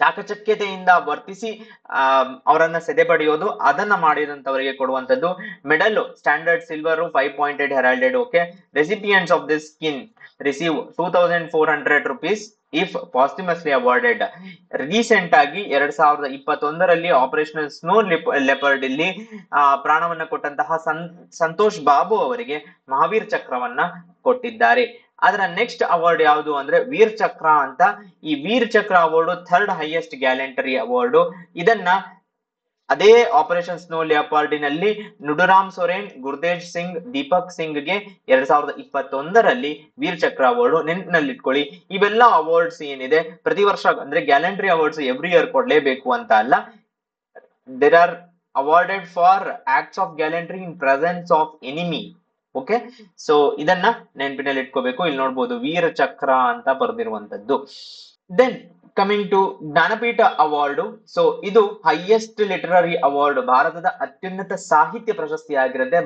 ಚಾಕಚಕ್ಯತೆಯಿಂದ ವರ್ತಿಸಿ ಅವರನ್ನ ಸೆದೆಬಡಿಯೋದು, ಅದನ್ನ ಮಾಡಿದಂತವರಿಗೆ ಕೊಡುವಂತದ್ದು. Medal standard silver 5 pointed heralded. Okay, recipients of this scheme receive 2,400 rupees if posthumously awarded. Recent ಆಗಿ 2021ರಲ್ಲಿ ಆಪರೇಷನಲ್ ಸ್ನೋ ಲೆಪರ್ಡ್ ಇಲ್ಲಿ ಪ್ರಾಣವನ್ನ ಕೊಟ್ಟಂತಹ ಸಂತೋಷ್ ಬಾಬು ಅವರಿಗೆ ಮಹಾವೀರ್ ಚಕ್ರವನ್ನ ಕೊಟ್ಟಿದ್ದಾರೆ. ಅದರ ನೆಕ್ಸ್ಟ್ ಅವಾರ್ಡ್ ಯಾವುದು ಅಂದ್ರೆ ವೀರ್ ಚಕ್ರ ಅಂತ. ಈ Veer Chakra award third highest gallantry award. ಇದನ್ನ ಅದೇ ಆಪರೇಷನ್ ಸ್ನೋ ಲಿಯೋಪಾರ್ಡಿನಲ್ಲಿ ನುಡುರಾಮ್ ಸೊರೇನ್, ಗುರ್ದೇಜ್ ಸಿಂಗ್, ದೀಪಕ್ ಸಿಂಗ್ಗೆ 2021ರಲ್ಲಿ ವೀರ್ ಚಕ್ರ ಅವಾರ್ಡ್. ನೆನಪಿನಲ್ಲಿಟ್ಕೊಳ್ಳಿ, ಇವೆಲ್ಲ ಅವಾರ್ಡ್ಸ್ ಏನಿದೆ ಪ್ರತಿ ವರ್ಷ ಅಂದ್ರೆ ಗ್ಯಾಲಂಟ್ರಿ ಅವಾರ್ಡ್ಸ್ ಎವ್ರಿ ಇಯರ್ ಕೊಡ್ಲೇಬೇಕು ಅಂತ ಅಲ್ಲ. There are awarded for acts of gallantry in presence of enemy. Okay, so ಇದನ್ನ ನೆನಪಿನಲ್ಲಿ ಇಟ್ಕೋಬೇಕು. ಇಲ್ಲಿ ನೋಡ್ಬೋದು ವೀರ ಚಕ್ರ ಅಂತ ಬರೆದಿರುವಂತದ್ದು. Then coming to Jnanpith award. So ಇದು ಹೈಯೆಸ್ಟ್ ಲಿಟರರಿ ಅವಾರ್ಡ್, ಭಾರತದ ಅತ್ಯುನ್ನತ ಸಾಹಿತ್ಯ ಪ್ರಶಸ್ತಿ ಆಗಿರುತ್ತೆ.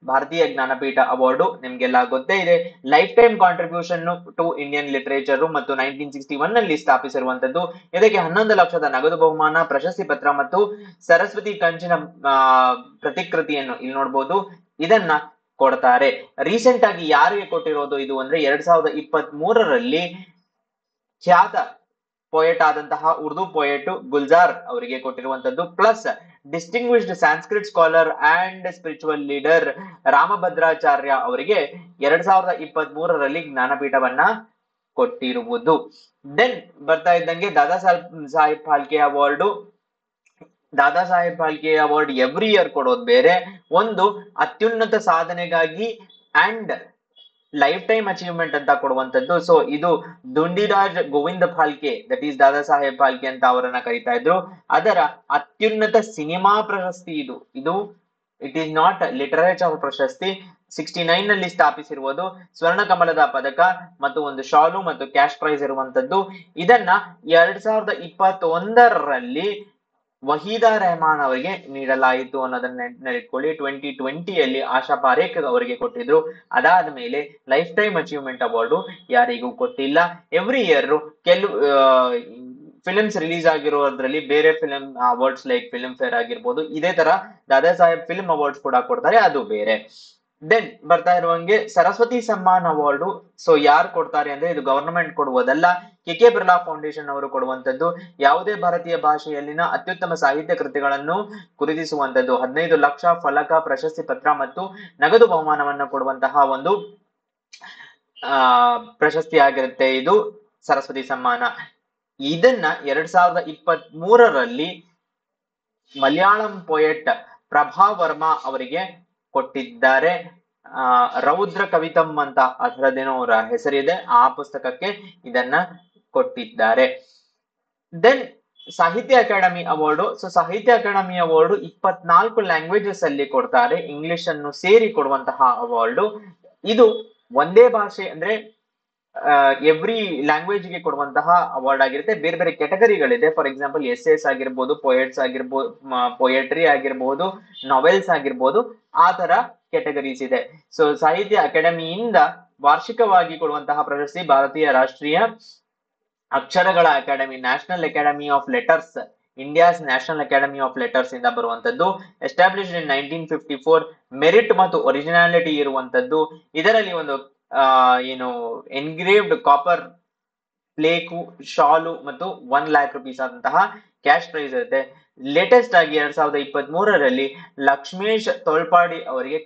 ಭಾರತೀಯ ಜ್ಞಾನಪೀಠ ಅವಾರ್ಡ್ ನಿಮ್ಗೆಲ್ಲ ಗೊತ್ತೇ ಇದೆ. Lifetime contribution to Indian literature ಮತ್ತು 1961 ನಲ್ಲಿ ಸ್ಥಾಪಿಸಿರುವಂತದ್ದು. ಇದಕ್ಕೆ 11 ಲಕ್ಷದ ನಗದು ಬಹುಮಾನ, ಪ್ರಶಸ್ತಿ ಪತ್ರ ಮತ್ತು ಸರಸ್ವತಿ ಕಂಚಿನ ಪ್ರತಿಕೃತಿಯನ್ನು ಇಲ್ಲಿ ನೋಡ್ಬೋದು, ಇದನ್ನ ಕೊಡ್ತಾರೆ. ರೀಸೆಂಟ್ ಆಗಿ ಯಾರಿಗೆ ಕೊಟ್ಟಿರೋದು ಇದು ಅಂದ್ರೆ 2023ರಲ್ಲಿ ಖ್ಯಾತ ಪೊಯೆಟ್ ಆದಂತಹ ಉರ್ದು ಪೊಯೆಟ್ ಗುಲ್ಜಾರ್ ಅವರಿಗೆ ಕೊಟ್ಟಿರುವಂತದ್ದು. Plus distinguished Sanskrit scholar and spiritual leader Rambhadracharya ಅವರಿಗೆ 2023ರಲ್ಲಿ ಜ್ಞಾನಪೀಠವನ್ನ ಕೊಟ್ಟಿರುವುದು. ದೆನ್ ಬರ್ತಾ ಇದ್ದಂಗೆ Dada Saheb Phalke award. Dada Saheb Phalke award every year ಕೊಡೋದು ಬೇರೆ, ಒಂದು ಅತ್ಯುನ್ನತ ಸಾಧನೆಗಾಗಿ ಅಂಡ್ ಲೈಫ್ ಟೈಮ್ ಅಚೀವ್ಮೆಂಟ್ ಅಂತ ಕೊಡುವಂತದ್ದು. ಸೊ ಇದು ದುಂಡಿರಾಜ್ ಗೋವಿಂದ ಫಾಲ್ಕೆ, ದಟ್ ಈಸ್ ದಾದಾ ಸಾಹೇಬ್ ಫಾಲ್ಕೆ ಅಂತ ಅವರನ್ನ ಕರೀತಾ ಇದ್ರು. ಅದರ ಅತ್ಯುನ್ನತ ಸಿನಿಮಾ ಪ್ರಶಸ್ತಿ ಇದು ಇಟ್ ಈಸ್ ನಾಟ್ ಲಿಟರೇಚರ್ ಪ್ರಶಸ್ತಿ. 69 ನಲ್ಲಿ ಸ್ಥಾಪಿಸಿರುವುದು. ಸ್ವರ್ಣ ಕಮಲದ ಪದಕ ಮತ್ತು ಒಂದು ಶಾಲು ಮತ್ತು ಕ್ಯಾಶ್ ಪ್ರೈಸ್ ಇರುವಂತದ್ದು. ಇದನ್ನ 2021ರಲ್ಲಿ ವಹೀದಾ ರೆಹಮಾನ್ ಅವರಿಗೆ ನೀಡಲಾಯಿತು ಅನ್ನೋದನ್ನ ನೆನಪಿಟ್ಕೊಳ್ಳಿ. 2020ಯಲ್ಲಿ ಆಶಾ ಪಾರೇಖ್ ಅವರಿಗೆ ಕೊಟ್ಟಿದ್ರು. ಅದಾದ ಮೇಲೆ ಲೈಫ್ ಟೈಮ್ ಅಚೀವ್ಮೆಂಟ್ ಅವಾರ್ಡ್ ಯಾರಿಗೂ ಕೊಟ್ಟಿಲ್ಲ. ಎವ್ರಿ ಇಯರ್ ಕೆಲವು ಫಿಲ್ಮ್ಸ್ ರಿಲೀಸ್ ಆಗಿರೋದ್ರಲ್ಲಿ ಬೇರೆ film awards like film fair ಆಗಿರ್ಬೋದು, ಇದೇ ತರ ದಾದಾ ಸಾಹೇಬ್ ಫಿಲ್ಮ್ ಅವಾರ್ಡ್ಸ್ ಕೂಡ ಕೊಡ್ತಾರೆ, ಅದು ಬೇರೆ. ದೆನ್ ಬರ್ತಾ ಇರುವಂಗೆ ಸರಸ್ವತಿ ಸಮ್ಮಾನ್ ಅವಾರ್ಡ್. ಸೊ ಯಾರು ಕೊಡ್ತಾರೆ ಅಂದ್ರೆ ಇದು ಗವರ್ನಮೆಂಟ್ ಕೊಡುವುದಲ್ಲ, ಕೆ ಬಿರ್ಲಾ ಫೌಂಡೇಶನ್ ಅವರು ಕೊಡುವಂತದ್ದು. ಯಾವುದೇ ಭಾರತೀಯ ಭಾಷೆಯಲ್ಲಿನ ಅತ್ಯುತ್ತಮ ಸಾಹಿತ್ಯ ಕೃತಿಗಳನ್ನು ಗುರುತಿಸುವಂತದ್ದು. 15 ಲಕ್ಷ ಫಲಕ, ಪ್ರಶಸ್ತಿ ಪತ್ರ ಮತ್ತು ನಗದು ಬಹುಮಾನವನ್ನು ಕೊಡುವಂತಹ ಒಂದು ಪ್ರಶಸ್ತಿ ಆಗಿರುತ್ತೆ ಇದು ಸರಸ್ವತಿ ಸಮ್ಮಾನ. ಇದನ್ನ 2023ರಲ್ಲಿ ಮಲಯಾಳಂ ಪೊಯೆಟ್ ಪ್ರಭಾ ವರ್ಮಾ ಅವರಿಗೆ ಕೊಟ್ಟಿದ್ದಾರೆ. ರೌದ್ರ ಕವಿತಂ ಅಂತ ಅದರದೇನೋ ಅವರ ಹೆಸರಿದೆ, ಆ ಪುಸ್ತಕಕ್ಕೆ ಇದನ್ನ ಕೊಟ್ಟಿದ್ದಾರೆ. ದೆನ್ ಸಾಹಿತ್ಯ ಅಕಾಡೆಮಿ ಅವಾರ್ಡ್. ಸೊ ಸಾಹಿತ್ಯ ಅಕಾಡೆಮಿ ಅವಾರ್ಡ್ 24 ಲ್ಯಾಂಗ್ವೇಜಸ್ ಅಲ್ಲಿ ಕೊಡ್ತಾರೆ, ಇಂಗ್ಲಿಷ್ ಅನ್ನು ಸೇರಿ ಕೊಡುವಂತಹ ಅವಾರ್ಡ್. ಇದು ಒಂದೇ ಭಾಷೆ ಅಂದ್ರೆ ಎವ್ರಿ ಲ್ಯಾಂಗ್ವೇಜ್ ಗೆ ಕೊಡುವಂತಹ ಅವಾರ್ಡ್ ಆಗಿರುತ್ತೆ. ಬೇರೆ ಬೇರೆ ಕೆಟಗರಿಗಳಿದೆ. ಫಾರ್ ಎಕ್ಸಾಂಪಲ್ ಎಸ್ ಆಗಿರ್ಬೋದು, ಪೊಯೆಟ್ಸ್ ಆಗಿರ್ಬೋದು, ಪೊಯೆಟ್ರಿ ಆಗಿರ್ಬೋದು, ನಾವೆಲ್ಸ್ ಆಗಿರ್ಬೋದು, ಆ ತರ ಕೆಟಗರೀಸ್ ಇದೆ. ಸೊ ಸಾಹಿತ್ಯ ಅಕಾಡೆಮಿಯಿಂದ ವಾರ್ಷಿಕವಾಗಿ ಕೊಡುವಂತಹ ಪ್ರಶಸ್ತಿ ಭಾರತೀಯ ರಾಷ್ಟ್ರೀಯ ಅಕ್ಷರಗಳ academy, national academy of letters, India's national academy of letters ಇಂದ ಬರುವಂತದ್ದು. Established in 1954. ಮೆರಿಟ್ ಮತ್ತು ಒರಿಜಿನಾಲಿಟಿ ಇರುವಂತದ್ದು. ಇದರಲ್ಲಿ ಒಂದು ಏನು ಎನ್ಗ್ರೇವ್ಡ್ ಕಾಪರ್ ಪ್ಲೇಕು, ಶಾಲು ಮತ್ತು 1 ಲ್ಯಾಕ್ ರುಪೀಸ್ ಆದಂತಹ ಕ್ಯಾಶ್ ಪ್ರೈಸ್ ಇರುತ್ತೆ. ಲೇಟೆಸ್ಟ್ ಆಗಿ 2023ರಲ್ಲಿ ಲಕ್ಷ್ಮೇಶ್ ತೋಳ್ಪಾಡಿ ಅವರಿಗೆ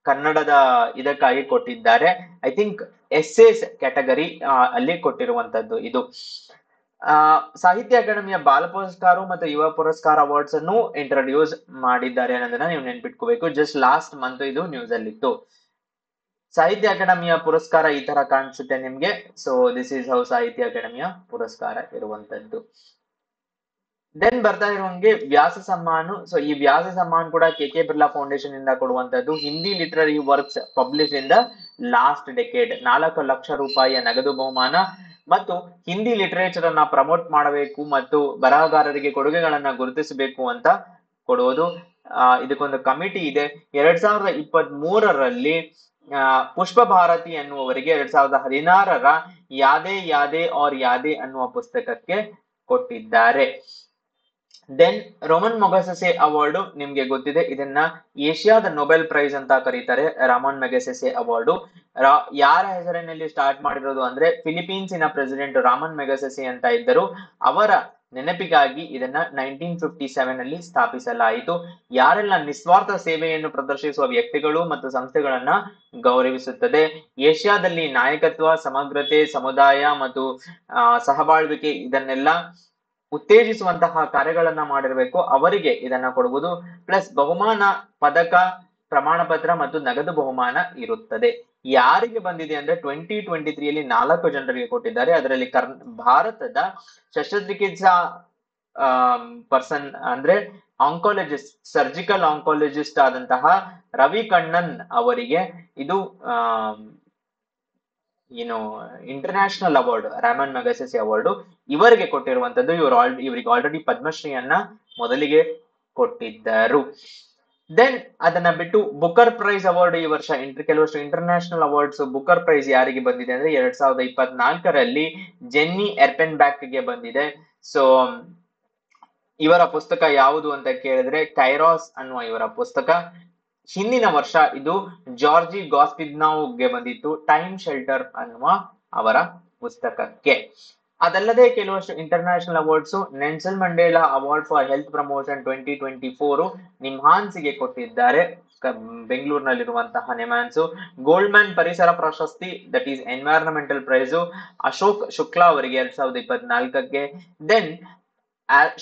ಕನ್ನಡದ ಇದಕ್ಕಾಗಿ ಕೊಟ್ಟಿದ್ದಾರೆ. ಐ ಥಿಂಕ್ ಎಸ್ಸೇಸ್ ಕ್ಯಾಟಗರಿ ಅಲ್ಲಿ ಕೊಟ್ಟಿರುವಂತದ್ದು ಇದು. ಸಾಹಿತ್ಯ ಅಕಾಡೆಮಿಯ ಬಾಲ ಪುರಸ್ಕಾರ ಮತ್ತು ಯುವ ಪುರಸ್ಕಾರ ಅವಾರ್ಡ್ಸ್ ಅನ್ನು ಇಂಟ್ರೊಡ್ಯೂಸ್ ಮಾಡಿದ್ದಾರೆ ಅನ್ನೋದನ್ನ ನೀವು ನೆನ್ಪಿಟ್ಕೋಬೇಕು. ಜಸ್ಟ್ ಲಾಸ್ಟ್ ಮಂತ್ ಇದು ನ್ಯೂಸ್ ಅಲ್ಲಿ ಇತ್ತು. ಸಾಹಿತ್ಯ ಅಕಾಡೆಮಿಯ ಪುರಸ್ಕಾರ ಈ ತರ ಕಾಣಿಸುತ್ತೆ ನಿಮ್ಗೆ. ಸೊ ದಿಸ್ ಈಸ್ ಹೌ ಸಾಹಿತ್ಯ ಅಕಾಡೆಮಿಯ ಪುರಸ್ಕಾರ ಇರುವಂತದ್ದು. ದೆನ್ ಬರ್ತಾ ಇರುವಂಗೆ ವ್ಯಾಸ ಸಮ್ಮಾನ್. ಸೊ ಈ ವ್ಯಾಸ ಸಮ್ಮಾನ್ ಕೂಡ ಕೆ ಬಿರ್ಲಾ ಫೌಂಡೇಶನ್ ಇಂದ ಕೊಡುವಂತದ್ದು. Hindi literary works publish in the last decade, 4 lakh ರೂಪಾಯಿಯ ನಗದು ಬಹುಮಾನ ಮತ್ತು ಹಿಂದಿ ಲಿಟರೇಚರ್ ಅನ್ನ ಪ್ರಮೋಟ್ ಮಾಡಬೇಕು ಮತ್ತು ಬರಹಗಾರರಿಗೆ ಕೊಡುಗೆಗಳನ್ನ ಗುರುತಿಸಬೇಕು ಅಂತ ಕೊಡುವುದು. ಇದಕ್ಕೊಂದು ಕಮಿಟಿ ಇದೆ. 2023ರಲ್ಲಿ ಪುಷ್ಪ ಭಾರತಿ ಅನ್ನುವವರಿಗೆ 2016ರ ಯಾದೇ ಯಾದೇ ಔರ್ ಯಾದೇ ಅನ್ನುವ ಪುಸ್ತಕಕ್ಕೆ ಕೊಟ್ಟಿದ್ದಾರೆ. ದೆನ್ ರೋಮನ್ ಮೊಗಸೆಸೆ ಅವಾರ್ಡ್ ನಿಮ್ಗೆ ಗೊತ್ತಿದೆ, ಇದನ್ನ ಏಷ್ಯಾದ ನೊಬೆಲ್ ಪ್ರೈಸ್ ಅಂತ ಕರೀತಾರೆ. ರಾಮನ್ ಮೆಗಸೆಸೆ ಅವಾರ್ಡ್ ಯಾರ ಹೆಸರಿನಲ್ಲಿ ಸ್ಟಾರ್ಟ್ ಮಾಡಿರೋದು ಅಂದ್ರೆ ಫಿಲಿಪೀನ್ಸಿನ ಪ್ರೆಸಿಡೆಂಟ್ ರಾಮನ್ ಮೆಗಸೆಸೆ ಅಂತ ಇದ್ದರು. ಅವರ ನೆನಪಿಗಾಗಿ ಇದನ್ನ 1957 ನಲ್ಲಿ ಸ್ಥಾಪಿಸಲಾಯಿತು. ಯಾರೆಲ್ಲ ನಿಸ್ವಾರ್ಥ ಸೇವೆಯನ್ನು ಪ್ರದರ್ಶಿಸುವ ವ್ಯಕ್ತಿಗಳು ಮತ್ತು ಸಂಸ್ಥೆಗಳನ್ನ ಗೌರವಿಸುತ್ತದೆ. ಏಷ್ಯಾದಲ್ಲಿ ನಾಯಕತ್ವ, ಸಮಗ್ರತೆ, ಸಮುದಾಯ ಮತ್ತು ಸಹಬಾಳ್ವಿಕೆ ಇದನ್ನೆಲ್ಲ ಉತ್ತೇಜಿಸುವಂತಹ ಕಾರ್ಯಗಳನ್ನ ಮಾಡಿರ್ಬೇಕು, ಅವರಿಗೆ ಇದನ್ನ ಕೊಡುವುದು. ಪ್ಲಸ್ ಬಹುಮಾನ, ಪದಕ, ಪ್ರಮಾಣ ಪತ್ರ ಮತ್ತು ನಗದು ಬಹುಮಾನ ಇರುತ್ತದೆ. ಯಾರಿಗೆ ಬಂದಿದೆ ಅಂದ್ರೆ 2023ಯಲ್ಲಿ 4 ಜನರಿಗೆ ಕೊಟ್ಟಿದ್ದಾರೆ. ಅದರಲ್ಲಿ ಭಾರತದ ಶಸ್ತ್ರಚಿಕಿತ್ಸಾ ಪರ್ಸನ್ ಅಂದ್ರೆ ಆಂಕಾಲಜಿಸ್ಟ್, ಸರ್ಜಿಕಲ್ ಆಂಕಾಲಜಿಸ್ಟ್ ಆದಂತಹ ರವಿ ಕಣ್ಣನ್ ಅವರಿಗೆ ಇದು ಏನು ಇಂಟರ್ನ್ಯಾಷನಲ್ ಅವಾರ್ಡ್, ರಾಮನ್ ಮ್ಯಾಗಸೆಸೆ ಅವಾರ್ಡ್ ಇವರಿಗೆ ಕೊಟ್ಟಿರುವಂತದ್ದು. ಇವರಿಗೆ ಆಲ್ರೆಡಿ ಪದ್ಮಶ್ರೀಯನ್ನ ಮೊದಲಿಗೆ ಕೊಟ್ಟಿದ್ದರು. ದೆನ್ ಅದನ್ನ ಬಿಟ್ಟು ಬುಕರ್ ಪ್ರೈಸ್ ಅವಾರ್ಡ್ ಈ ವರ್ಷ ಕೆಲವಷ್ಟು ಇಂಟರ್ನ್ಯಾಷನಲ್ ಅವಾರ್ಡ್ಸ್ ಬುಕರ್ ಪ್ರೈಸ್ ಯಾರಿಗೆ ಬಂದಿದೆ ಅಂದ್ರೆ 2024ರಲ್ಲಿ ಜೆನ್ನಿ ಎರ್ಪೆನ್ ಬ್ಯಾಕ್ ಗೆ ಬಂದಿದೆ. ಸೊ ಇವರ ಪುಸ್ತಕ ಯಾವುದು ಅಂತ ಕೇಳಿದ್ರೆ ಕೈರಾಸ್ ಅನ್ನುವ ಇವರ ಪುಸ್ತಕ. ಹಿಂದಿನ ವರ್ಷ ಇದು ಜಾರ್ಜಿ ಗಾಸ್ಪಿಡ್ನೌಗೆ ಬಂದಿತ್ತು, ಟೈಮ್ ಶೆಲ್ಟರ್ ಅನ್ನುವ ಅವರ ಪುಸ್ತಕಕ್ಕೆ. ಅದಲ್ಲದೆ ಕೆಲವಷ್ಟು international awards, Nelson Mandela award for health promotion 2024 ನಿಮ್ಹಾನ್ಸ್ಗೆ ಕೊಟ್ಟಿದ್ದಾರೆ, ಬೆಂಗಳೂರಿನಲ್ಲಿರುವಂತಹ ನಿಮ್ಹಾನ್ಸ್. ಗೋಲ್ಡ್ಮನ್ ಪರಿಸರ ಪ್ರಶಸ್ತಿ, that is environmental prize, Ashok Shukla ಅವರಿಗೆ 2024ಕ್ಕೆ. Then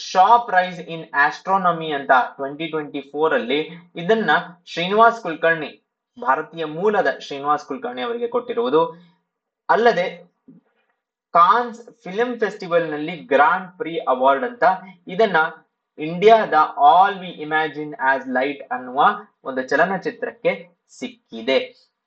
Shaw prize in astronomy ಅಂತ 2024 ಇದನ್ನ ಶ್ರೀನಿವಾಸ್ ಕುಲಕರ್ಣಿ, ಭಾರತೀಯ ಮೂಲದ ಶ್ರೀನಿವಾಸ್ ಕುಲಕರ್ಣಿ ಅವರಿಗೆ ಕೊಟ್ಟಿರುವುದು. ಅಲ್ಲದೆ ಕಾನ್ಸ್ ಫಿಲ್ಮ್ ಫೆಸ್ಟಿವಲ್ ನಲ್ಲಿ ಗ್ರಾಂಡ್ ಪ್ರಿ ಅವಾರ್ಡ್ ಅಂತ ಇದನ್ನ ಇಂಡಿಯಾದ all we imagine as light ಅನ್ನುವ ಒಂದು ಚಲನಚಿತ್ರಕ್ಕೆ ಸಿಕ್ಕಿದೆ.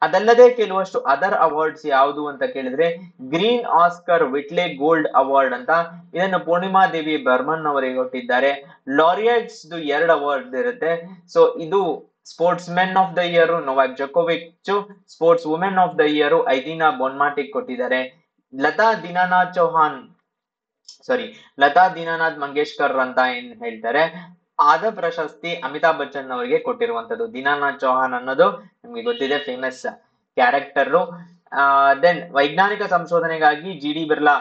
ಅದಲ್ಲದೆ ಕೆಲವಷ್ಟು ಅದರ್ ಅವಾರ್ಡ್ಸ್ ಯಾವುದು ಅಂತ ಕೇಳಿದ್ರೆ green Oscar Whitley gold award ಅಂತ ಇದನ್ನು ಪೂರ್ಣಿಮಾ ದೇವಿ ಬರ್ಮನ್ ಅವರಿಗೆ ಕೊಟ್ಟಿದ್ದಾರೆ. ಲಾರಿಯಟ್ಸ್ 2 ಅವಾರ್ಡ್ ಇರುತ್ತೆ. ಸೊ ಇದು sports men of the year Novak Djokovic, sports women of the year Aitana Bonmati ಕೊಟ್ಟಿದ್ದಾರೆ. ಲತಾ ದೀನಾನಾಥ್ ಮಂಗೇಶ್ಕರ್ ಅಂತ ಏನ್ ಹೇಳ್ತಾರೆ, ಆದ ಪ್ರಶಸ್ತಿ ಅಮಿತಾಬ್ ಬಚ್ಚನ್ ಅವರಿಗೆ ಕೊಟ್ಟಿರುವಂತದ್ದು. ದೀನಾನಾಥ್ ಚೌಹಾನ್ ಅನ್ನೋದು ನಿಮ್ಗೆ ಗೊತ್ತಿದೆ, ಫೇಮಸ್ ಕ್ಯಾರೆಕ್ಟರ್. ದೆನ್ ವೈಜ್ಞಾನಿಕ ಸಂಶೋಧನೆಗಾಗಿ GD ಬಿರ್ಲಾ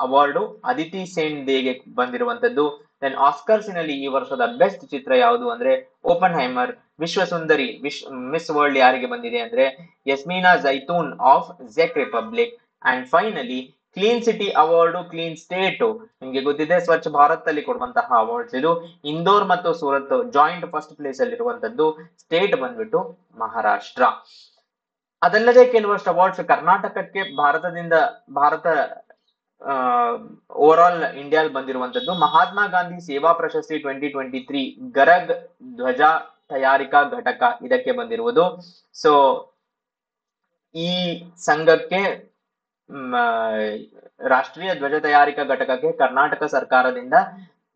ಅವಾರ್ಡ್ ಅದಿತಿ ಸೇನ್ ದೇಗೆ ಬಂದಿರುವಂತದ್ದು. ದೆನ್ ಆಸ್ಕರ್ಸ್ನಲ್ಲಿ ಈ ವರ್ಷದ ಬೆಸ್ಟ್ ಚಿತ್ರ ಯಾವುದು ಅಂದ್ರೆ ಓಪನ್ ಹೈಮರ್. ವಿಶ್ವಸುಂದರಿ ಮಿಸ್ ವರ್ಲ್ಡ್ ಯಾರಿಗೆ ಬಂದಿದೆ ಅಂದ್ರೆ ಯಸ್ಮೀನಾ ಜೈತೂನ್ ಆಫ್ ಜೆಕ್ Republic. And finally clean city award, clean state ನಿಮ್ಗೆ ಗೊತ್ತಿದೆ, ಸ್ವಚ್ಛ ಭಾರತ್ ಅಲ್ಲಿ ಕೊಡುವಂತಹ ಅವಾರ್ಡ್ಸ್ ಇದು. ಇಂದೋರ್ ಮತ್ತು ಸೂರತ್ ಜಾಯಿಂಟ್ ಫಸ್ಟ್ ಪ್ಲೇಸ್ ಅಲ್ಲಿ ಇರುವಂತದ್ದು. ಸ್ಟೇಟ್ ಬಂದ್ಬಿಟ್ಟು ಮಹಾರಾಷ್ಟ್ರ. ಅದಲ್ಲದೆ ಕೆಲವಷ್ಟು ಅವಾರ್ಡ್ಸ್ ಕರ್ನಾಟಕಕ್ಕೆ ಭಾರತ ಓವರ್ ಆಲ್ ಇಂಡಿಯಾ ಬಂದಿರುವಂತದ್ದು. ಮಹಾತ್ಮ ಗಾಂಧಿ ಸೇವಾ ಪ್ರಶಸ್ತಿ 2023 ಗರಗ್ ಧ್ವಜ ತಯಾರಿಕಾ ಘಟಕ ಇದಕ್ಕೆ ಬಂದಿರುವುದು. ಸೊ ಈ ಸಂಘಕ್ಕೆ ರಾಷ್ಟ್ರೀಯ ಧ್ವಜ ತಯಾರಿಕಾ ಘಟಕಕ್ಕೆ ಕರ್ನಾಟಕ ಸರ್ಕಾರದಿಂದ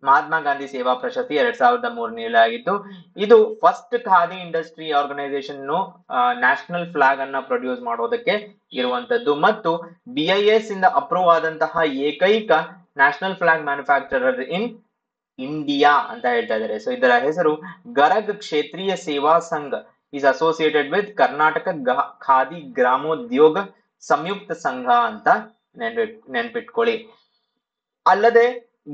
ಮಹಾತ್ಮ ಗಾಂಧಿ ಸೇವಾ ಪ್ರಶಸ್ತಿ 2003 ನೀಡಲಾಗಿತ್ತು. ಇದು first Khadi industry organisation national flag ಅನ್ನ ಪ್ರೊಡ್ಯೂಸ್ ಮಾಡೋದಕ್ಕೆ ಇರುವಂತದ್ದು ಮತ್ತು BIS ಇಂದ ಅಪ್ರೂವ್ ಆದಂತಹ ಏಕೈಕ national flag manufacturer in India ಅಂತ ಹೇಳ್ತಾ ಇದ್ದಾರೆ. ಸೊ ಇದರ ಹೆಸರು Garag Kshetriya Seva Sangha is associated with Karnataka Khadi Gramodyoga Samyukta Sangha ಅಂತ ನೆನ್ಪಿಟ್ಕೊಳ್ಳಿ. ಅಲ್ಲದೆ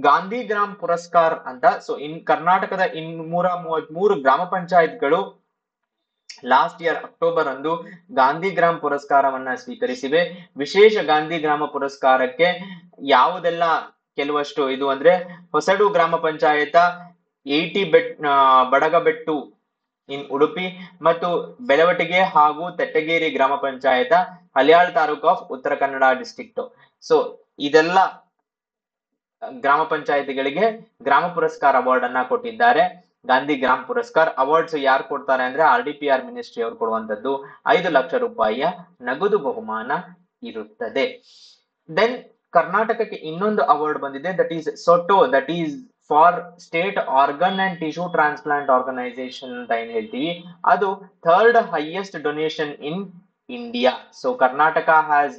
ಗಾಂಧಿ ಗ್ರಾಮ್ ಪುರಸ್ಕಾರ್ ಅಂತ, ಸೊ ಕರ್ನಾಟಕದ 233 ಗ್ರಾಮ ಪಂಚಾಯತ್ಗಳು ಲಾಸ್ಟ್ ಇಯರ್ ಅಕ್ಟೋಬರ್ ಅಂದು ಗಾಂಧಿ ಗ್ರಾಮ್ ಪುರಸ್ಕಾರವನ್ನ ಸ್ವೀಕರಿಸಿವೆ. ವಿಶೇಷ ಗಾಂಧಿ ಗ್ರಾಮ ಪುರಸ್ಕಾರಕ್ಕೆ ಯಾವುದೆಲ್ಲ ಕೆಲವಷ್ಟು ಇದು ಅಂದ್ರೆ ಹೊಸಡು ಗ್ರಾಮ ಪಂಚಾಯತ, 80 ಬಡಗಬೆಟ್ಟು ಇನ್ ಉಡುಪಿ ಮತ್ತು ಬೆಳವಟಿಗೆ ಹಾಗೂ ತೆಟ್ಟಗೇರಿ ಗ್ರಾಮ panchayat, Haliyal taluk of Uttara Kannada district. So ಇದೆಲ್ಲ ಗ್ರಾಮ ಪಂಚಾಯತಿಗಳಿಗೆ ಗ್ರಾಮ ಪುರಸ್ಕಾರ ಅವಾರ್ಡ್ ಅನ್ನ ಕೊಟ್ಟಿದ್ದಾರೆ. ಗಾಂಧಿ ಗ್ರಾಮ್ ಪುರಸ್ಕಾರ್ ಅವಾರ್ಡ್ಸ್ ಯಾರು ಕೊಡ್ತಾರೆ ಅಂದ್ರೆ RDPR ಮಿನಿಸ್ಟ್ರಿ ಅವರು ಕೊಡುವಂತದ್ದು. 5 ಲಕ್ಷ ರೂಪಾಯಿಯ ನಗದು ಬಹುಮಾನ ಇರುತ್ತದೆ. ದೆನ್ ಕರ್ನಾಟಕಕ್ಕೆ ಇನ್ನೊಂದು ಅವಾರ್ಡ್ ಬಂದಿದೆ, that is SOTTO, that is for state organ and tissue transplant organisation ಅಂತ ಏನ್ ಹೇಳ್ತೀವಿ, ಅದು 3rd highest donation in India. So Karnataka has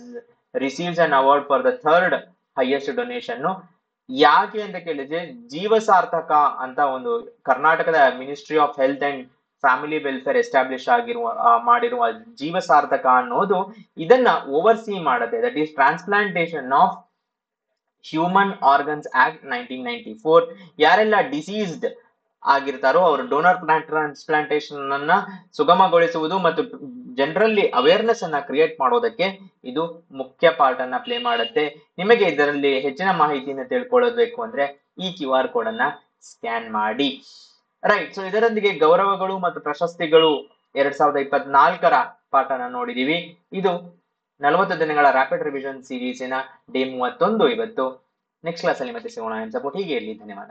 received an award for the 3rd highest donation. ಯಾಕೆ ಅಂತ ಕೇಳಿದ್ರೆ ಜೀವ ಸಾರ್ಥಕ ಅಂತ ಒಂದು ಕರ್ನಾಟಕದ ministry of health and family welfare establish ಮಾಡಿರುವ ಜೀವ ಸಾರ್ಥಕ ಅನ್ನೋದು ಇದನ್ನ ಓವರ್ಸಿ ಮಾಡುತ್ತೆ. That is transplantation of human organs act 1994. ಯಾರೆಲ್ಲ ಡಿಸೀಸ್ಡ್ ಆಗಿರ್ತಾರೋ ಅವರು ಡೋನರ್ ಟ್ರಾನ್ಸ್ಪ್ಲಾಂಟೇಶನ್ ಅನ್ನ ಸುಗಮಗೊಳಿಸುವುದು ಮತ್ತು ಜನರಲ್ಲಿ ಅವೇರ್ನೆಸ್ ಅನ್ನ ಕ್ರಿಯೇಟ್ ಮಾಡೋದಕ್ಕೆ ಇದು ಮುಖ್ಯ ಪಾರ್ಟ್ ಅನ್ನ ಪ್ಲೇ ಮಾಡುತ್ತೆ. ನಿಮಗೆ ಇದರಲ್ಲಿ ಹೆಚ್ಚಿನ ಮಾಹಿತಿಯನ್ನು ತಿಳ್ಕೊಳ್ಳಬೇಕು ಅಂದ್ರೆ ಈ QR ಕೋಡ್ ಅನ್ನ ಸ್ಕ್ಯಾನ್ ಮಾಡಿ. ರೈಟ್, ಸೊ ಇದರೊಂದಿಗೆ ಗೌರವಗಳು ಮತ್ತು ಪ್ರಶಸ್ತಿಗಳು 2024ರ ಪಾಠನ ನೋಡಿದೀವಿ. ಇದು 40 ದಿನಗಳ ರ್ಯಾಪಿಡ್ ರಿವಿಷನ್ ಸೀರೀಸಿನ ಡೇ 31 ಇವತ್ತು. ನೆಕ್ಸ್ಟ್ ಕ್ಲಾಸ್ ಅಲ್ಲಿ ಮತ್ತೆ ಸಿಗೋಣ. ಸಪೋರ್ಟ್ ಹೀಗೆ ಇರಲಿ. ಧನ್ಯವಾದ.